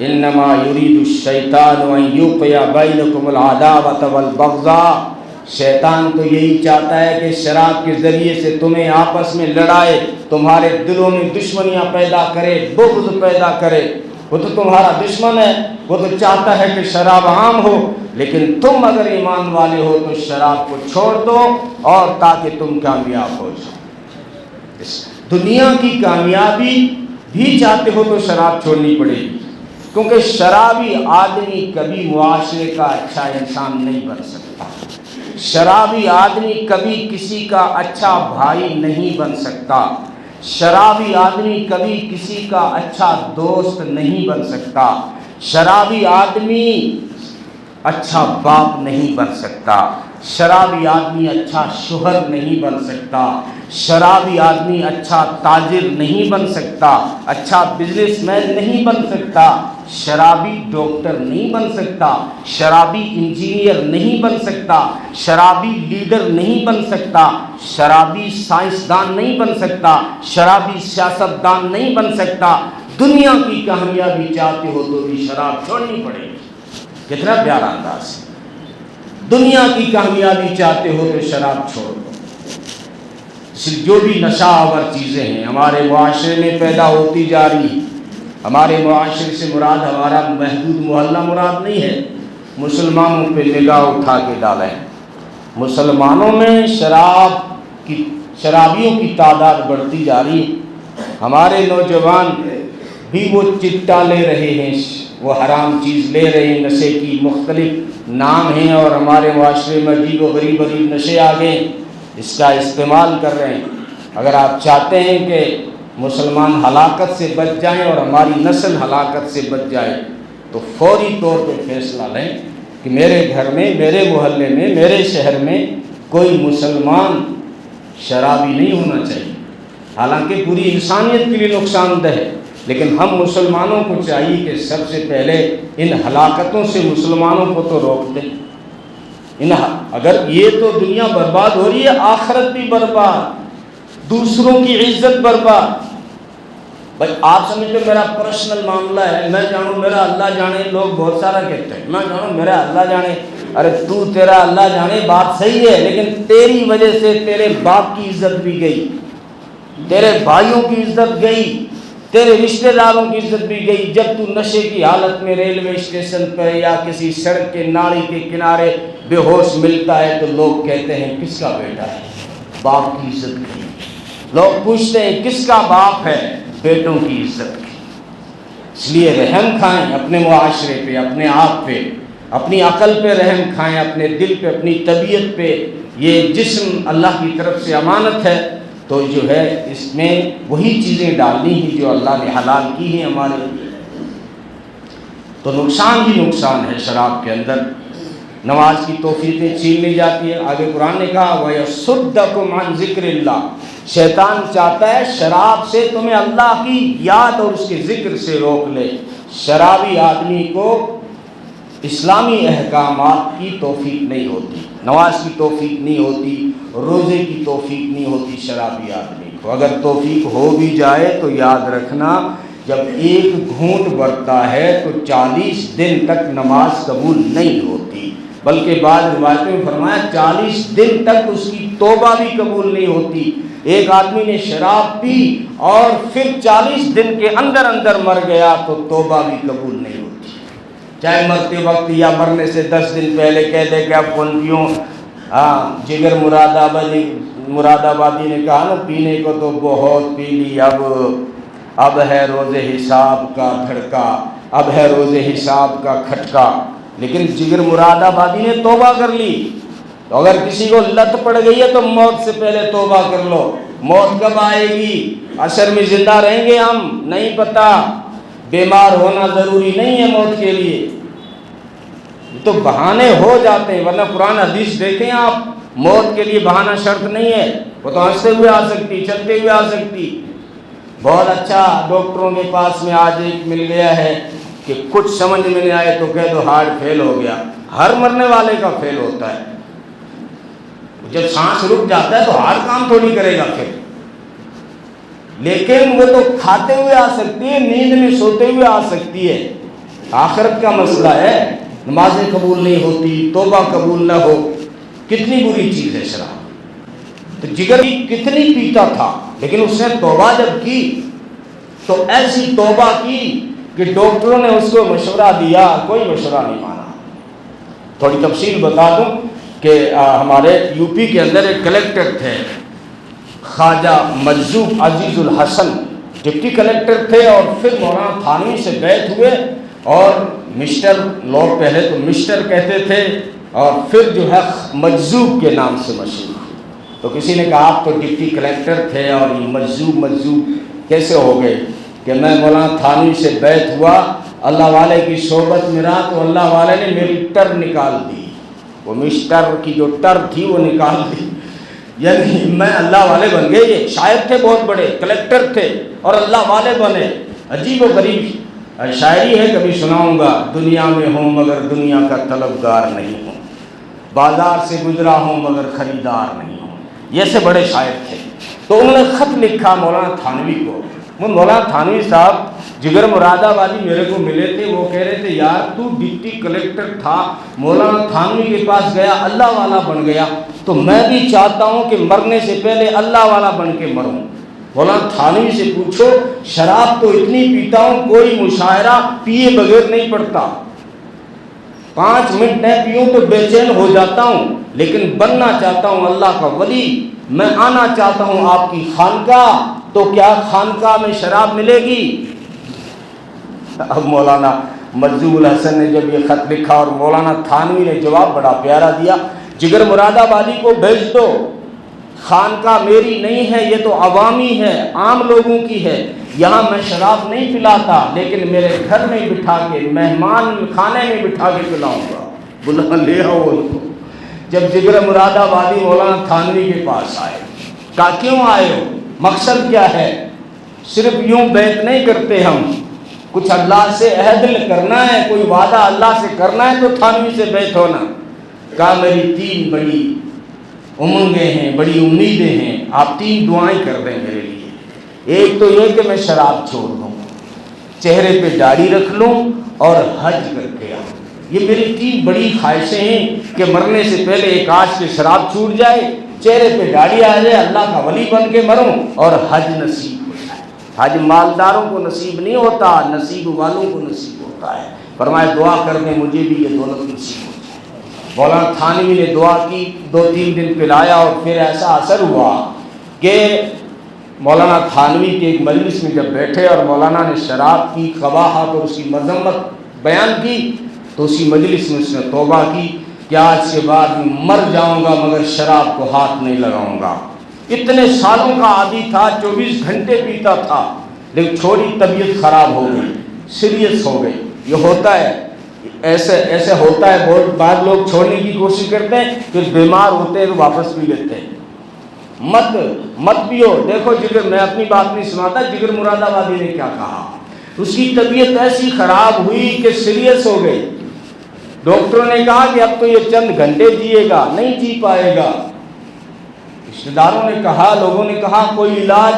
انما یرید الشیطان ان یوقع بینکم العداوۃ والبغضاء، شیطان تو یہی چاہتا ہے کہ شراب کے ذریعے سے تمہیں آپس میں لڑائے، تمہارے دلوں میں دشمنیاں پیدا کرے، بغض پیدا کرے۔ وہ تو تمہارا دشمن ہے، وہ تو چاہتا ہے کہ شراب عام ہو، لیکن تم اگر ایمان والے ہو تو شراب کو چھوڑ دو اور تاکہ تم کامیاب ہو جاؤ۔ دنیا کی کامیابی بھی چاہتے ہو تو شراب چھوڑنی پڑے گی، کیونکہ شرابی آدمی کبھی معاشرے کا اچھا انسان نہیں بن سکتا، شرابی آدمی کبھی کسی کا اچھا بھائی نہیں بن سکتا، شرابی آدمی کبھی کسی کا اچھا دوست نہیں بن سکتا، شرابی آدمی اچھا باپ نہیں بن سکتا، شرابی آدمی اچھا شوہر نہیں بن سکتا، شرابی آدمی اچھا تاجر نہیں بن سکتا، اچھا بزنس مین نہیں بن سکتا، شرابی ڈاکٹر نہیں بن سکتا، شرابی انجینئر نہیں بن سکتا، شرابی لیڈر نہیں بن سکتا، شرابی سائنسدان نہیں بن سکتا، شرابی سیاستدان نہیں بن سکتا۔ دنیا کی کامیابی چاہتے ہو تو بھی شراب چھوڑنی پڑے گی۔ کتنا پیارا انداز ہے، دنیا کی کامیابی چاہتے ہو تو شراب چھوڑ دو۔ جو بھی نشہ آور چیزیں ہیں ہمارے معاشرے میں پیدا ہوتی جا رہی ہیں، ہمارے معاشرے سے مراد ہمارا محدود محلہ مراد نہیں ہے، مسلمانوں پہ نگاہ اٹھا کے ڈالیں، مسلمانوں میں شرابیوں کی تعداد بڑھتی جا رہی ہے۔ ہمارے نوجوان بھی وہ چٹا لے رہے ہیں، وہ حرام چیز لے رہے ہیں، نشے کی مختلف نام ہیں، اور ہمارے معاشرے میں عجیب و غریب نشے آ گئے، اس کا استعمال کر رہے ہیں۔ اگر آپ چاہتے ہیں کہ مسلمان ہلاکت سے بچ جائیں اور ہماری نسل ہلاکت سے بچ جائے تو فوری طور پہ فیصلہ لیں کہ میرے گھر میں، میرے محلے میں، میرے شہر میں کوئی مسلمان شرابی نہیں ہونا چاہیے۔ حالانکہ پوری انسانیت کے لیے نقصان دہ ہے، لیکن ہم مسلمانوں کو چاہیے کہ سب سے پہلے ان ہلاکتوں سے مسلمانوں کو تو روک دیں۔ اگر یہ تو دنیا برباد ہو رہی ہے، آخرت بھی برباد، دوسروں کی عزت برباد۔ بھائی آپ سمجھتے میرا پرسنل معاملہ ہے، میں جانوں میرا اللہ جانے، لوگ بہت سارا کہتے ہیں میں جانوں میرا اللہ جانے۔ ارے تو تیرا اللہ جانے بات صحیح ہے، لیکن تیری وجہ سے تیرے باپ کی عزت بھی گئی، تیرے بھائیوں کی عزت گئی، تیرے رشتہ داروں کی عزت بھی گئی۔ جب تو نشے کی حالت میں ریلوے اسٹیشن پر یا کسی سڑک کے نالی کے کنارے بے ہوش ملتا ہے تو لوگ کہتے ہیں کس کا بیٹا ہے؟ باپ کی عزت کی۔ لوگ پوچھتے ہیں کس کا باپ ہے؟ بیٹوں کی عزت کی۔ اس لیے رحم کھائیں اپنے معاشرے پہ، اپنے آپ پہ، اپنی عقل پہ رحم کھائیں، اپنے دل پہ، اپنی طبیعت پہ۔ یہ جسم اللہ کی طرف سے امانت ہے، تو جو ہے اس میں وہی چیزیں ڈالنی ہیں جو اللہ نے حلال کی ہیں ہمارے لیے۔ تو نقصان ہی نقصان ہے شراب کے اندر، نماز کی توفیقیں چھین لی جاتی ہے۔ آگے قرآن نے کہا وَيَصُدَّكُمْ عَنْ ذِكْرِ اللَّهِ، شیطان چاہتا ہے شراب سے تمہیں اللہ کی یاد اور اس کے ذکر سے روک لے۔ شرابی آدمی کو اسلامی احکامات کی توفیق نہیں ہوتی، نماز کی توفیق نہیں ہوتی، روزے کی توفیق نہیں ہوتی شرابی آدمی کو۔ اگر توفیق ہو بھی جائے تو یاد رکھنا، جب ایک گھونٹ برتا ہے تو 40 دن تک نماز قبول نہیں ہوتی، بلکہ بعض روایتوں میں فرمایا 40 دن تک اس کی توبہ بھی قبول نہیں ہوتی۔ ایک آدمی نے شراب پی اور پھر 40 دن کے اندر اندر مر گیا تو توبہ بھی قبول نہیں ہوتی، چاہے مرتے وقت یا مرنے سے 10 دن پہلے کہہ دے کہ اب کون پیوں۔ جگر مراد آبادی نے کہا نا، پینے کو تو بہت پی لی، اب ہے روز حساب کا دھڑکا، اب ہے روز حساب کا کھٹکا۔ لیکن جگر مراد آبادی نے توبہ کر لی۔ تو اگر کسی کو لت پڑ گئی ہے تو موت سے پہلے توبہ کر لو۔ موت کب آئے گی؟ عصر میں زندہ رہیں گے ہم نہیں پتہ، بیمار ہونا ضروری نہیں ہے موت کے لیے، تو بہانے ہو جاتے ہیں۔ ورنہ قرآن حدیث دیکھیں آپ، موت کے لیے بہانہ شرط نہیں ہے، وہ تو ہنستے ہوئے آ سکتی، چلتے ہوئے آ سکتی۔ بہت اچھا ڈاکٹروں کے پاس میں آج ایک مل گیا ہے کہ کچھ سمجھ میں نہیں آئے تو کہہ دو ہارٹ فیل ہو گیا۔ ہر مرنے والے کا فیل ہوتا ہے، جب سانس رک جاتا ہے تو ہارٹ کام تھوڑی کرے گا پھر، لیکن وہ تو کھاتے ہوئے آ سکتی ہے، نیند میں سوتے ہوئے آ سکتی ہے۔ آخرت کا مسئلہ ہے، نمازیں قبول نہیں ہوتی، توبہ قبول نہ ہو، کتنی بری چیز ہے شراب۔ تو جگر کتنی پیتا تھا، لیکن اس نے توبہ جب کی تو ایسی توبہ کی کہ ڈاکٹروں نے اس کو مشورہ دیا، کوئی مشورہ نہیں مانا۔ تھوڑی تفصیل بتا دوں کہ ہمارے یو پی کے اندر ایک کلیکٹر تھے خواجہ مجذوب عزیز الحسن، ڈپٹی کلیکٹر تھے، اور پھر مولانا تھانوی سے بیعت ہوئے، اور مسٹر، لوگ پہلے تو مسٹر کہتے تھے اور پھر جو ہے مجذوب کے نام سے مشہور۔ تو کسی نے کہا آپ تو ڈپٹی کلیکٹر تھے اور یہ مجذوب کیسے ہو گئے؟ کہ میں مولانا تھانوی سے بیعت ہوا، اللہ والے کی صحبت میں رہا تو اللہ والے نے میری ٹر نکال دی، وہ مسٹر کی جو ٹر تھی وہ نکال دی، یعنی میں اللہ والے بن گئے۔ یہ شاعر تھے بہت بڑے، کلیکٹر تھے اور اللہ والے بنے۔ عجیب و غریب شاعری ہے، کبھی سناؤں گا۔ دنیا میں ہوں مگر دنیا کا طلبگار نہیں ہوں، بازار سے گزرا ہوں مگر خریدار نہیں ہوں، یہ سے بڑے شاعر تھے۔ تو انہوں نے خط لکھا مولانا تھانوی کو۔ وہ مولانا تھانوی صاحب جگر مراد آبادی میرے کو ملے تھے، وہ کہہ رہے تھے یار تو ڈپٹی کلیکٹر تھا، مولانا تھانوی کے پاس گیا، اللہ والا بن گیا، تو میں بھی چاہتا ہوں کہ مرنے سے پہلے اللہ والا بن کے مروں۔ مولانا تھانوی سے پوچھو، شراب تو اتنی پیتا ہوں کوئی مشاعرہ پیے بغیر نہیں پڑتا، 5 منٹ نہ پیوں تو بے چین ہو جاتا ہوں، لیکن بننا چاہتا ہوں اللہ کا ولی، میں آنا چاہتا ہوں آپ کی خانقاہ، تو کیا خانقاہ میں شراب ملے گی؟ اب مولانا مجذوب الحسن نے جب یہ خط لکھا اور مولانا تھانوی نے جواب بڑا پیارا دیا، جگر مراد آبادی کو بھیج دو، خانقاہ میری نہیں ہے، یہ تو عوامی ہے، عام لوگوں کی ہے، یہاں میں شراب نہیں پلاتا، لیکن میرے گھر میں بٹھا کے، مہمان خانے میں بٹھا کے پلاؤں گا، بلا لے آؤ ان کو۔ جب جگر مراد آبادی مولانا تھانوی کے پاس آئے، کہا کیوں آئے ہو، مقصد کیا ہے؟ صرف یوں بیعت نہیں کرتے ہم، کچھ اللہ سے عہد کرنا ہے، کوئی وعدہ اللہ سے کرنا ہے تو تھانوی سے بیعت ہونا۔ کہا میری 3 بڑی امنگیں ہیں، بڑی امیدیں ہیں، آپ 3 دعائیں کر دیں میرے لیے۔ ایک تو یہ کہ میں شراب چھوڑ دوں، چہرے پہ داڑھی رکھ لوں اور حج کر کے آؤں، یہ میری 3 بڑی خواہشیں ہیں کہ مرنے سے پہلے ایک آج سے شراب چھوٹ جائے، چہرے پہ داڑھی آ جائے، اللہ کا ولی بن کے مروں اور حج نصیب ہو جائے۔ حج مالداروں کو نصیب نہیں ہوتا، نصیب والوں کو نصیب ہوتا ہے۔ فرمائے دعا کر دیں مجھے بھی یہ دولت نصیب ہو جائے۔ مولانا تھانوی نے دعا کی، 2-3 دن پلایا، اور پھر ایسا اثر ہوا کہ مولانا تھانوی کے ایک مجلس میں جب بیٹھے اور مولانا نے شراب کی قباحت اور اس کی مذمت بیان کی، تو اسی مجلس میں اس نے توبہ کی کہ آج کے بعد میں مر جاؤں گا مگر شراب کو ہاتھ نہیں لگاؤں گا۔ اتنے سالوں کا عادی تھا، 24 گھنٹے پیتا تھا، لیکن چھوڑی طبیعت خراب ہو گئی، سیریس ہو گئی۔ یہ ہوتا ہے، ایسے ہوتا ہے، بہت بعض لوگ چھوڑنے کی کوشش کرتے ہیں، پھر بیمار ہوتے ہیں تو واپس پی لیتے ہیں۔ مت پیو۔ دیکھو جگر، میں اپنی بات نہیں سناتا، جگر مراد آبادی نے کیا کہا، اس کی طبیعت ایسی خراب ہوئی کہ سیریس ہو گئی۔ ڈاکٹروں نے کہا کہ اب تو یہ چند گھنٹے جیے گا، نہیں جی پائے گا۔ رشتہ داروں نے کہا، لوگوں نے کہا کوئی علاج،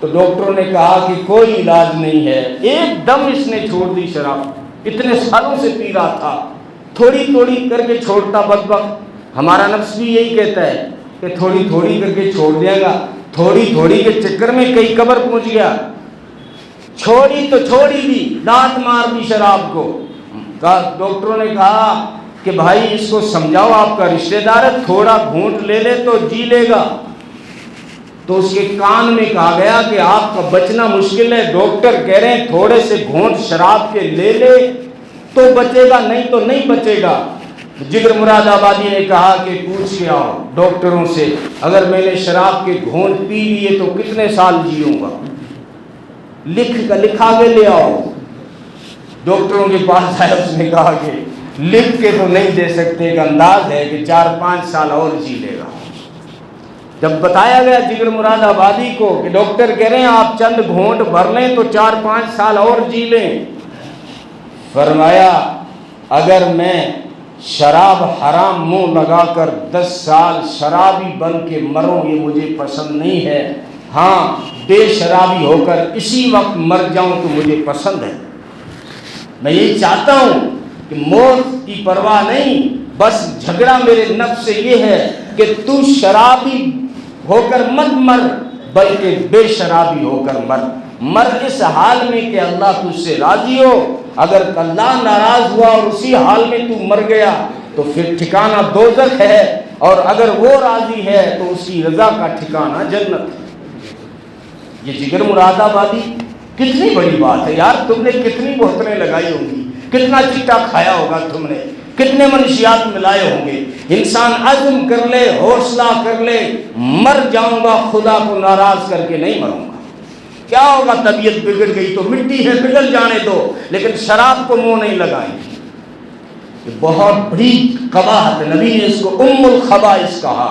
تو ڈاکٹروں نے کہا کہ کوئی علاج نہیں ہے۔ ایک دم اس نے چھوڑ دی شراب، اتنے سالوں سے پی رہا تھا، تھوڑی تھوڑی کر کے چھوڑتا بدبخت۔ ہمارا نفس بھی یہی کہتا ہے کہ تھوڑی تھوڑی کر کے چھوڑ دے گا، تھوڑی تھوڑی کے چکر میں کئی قبر پہنچ گیا۔ چھوڑی تو چھوڑی بھی، دانت مار دی شراب کو۔ ڈاکٹروں نے کہا کہ بھائی اس کو سمجھاؤ، آپ کا رشتہ دار ہے، تھوڑا گھونٹ لے لے تو جی لے گا۔ تو اس کے کان میں کہا گیا کہ آپ کا بچنا مشکل ہے، ڈاکٹر کہہ رہے ہیں تھوڑے سے گھونٹ شراب کے لے لے تو بچے گا، نہیں تو نہیں بچے گا۔ جگر مراد آبادی نے کہا کہ پوچھ کے آؤ ڈاکٹروں سے، اگر میں نے شراب کے گھونٹ پی لیے تو کتنے سال جیوں گا، لکھا کے لے آؤ۔ ڈاکٹروں کے پاس آئے، اس نے کہا کہ لکھ کے تو نہیں دے سکتے، ایک انداز ہے کہ 4-5 سال اور جی لے گا۔ جب بتایا گیا جگر مراد آبادی کو کہ ڈاکٹر کہہ رہے ہیں آپ چند گھونٹ بھر لیں تو 4-5 سال اور جی لیں، فرمایا اگر میں شراب حرام منہ لگا کر 10 سال شرابی بن کے مروں یہ مجھے پسند نہیں ہے، ہاں بے شرابی ہو کر اسی وقت مر جاؤں تو مجھے پسند ہے۔ میں یہی چاہتا ہوں کہ موت کی پرواہ نہیں، بس جھگڑا میرے نفس سے یہ ہے کہ تو شرابی ہو کر مت مر، بلکہ بے شرابی ہو کر مر اس حال میں کہ اللہ تجھ سے راضی ہو۔ اگر اللہ ناراض ہوا اور اسی حال میں تو مر گیا تو پھر ٹھکانہ دوزخ ہے، اور اگر وہ راضی ہے تو اس کی رضا کا ٹھکانہ جنت ہے۔ یہ جگر مراد آبادی کتنی بڑی بات ہے یار، تم نے کتنی بہتریں لگائی ہوں گی، کتنا چٹا کھایا ہوگا تم نے، کتنے منشیات ملائے ہوں گے۔ انسان عزم کر لے، حوصلہ کر لے، مر جاؤں گا خدا کو ناراض کر کے نہیں مروں گا۔ کیا ہوگا، طبیعت بگڑ گئی تو مٹی ہے، پگھل جانے دو، لیکن شراب کو منہ نہیں لگائیں گے۔ یہ بہت بڑی قباحت، نبی نے اس کو ام الخبائث کہا۔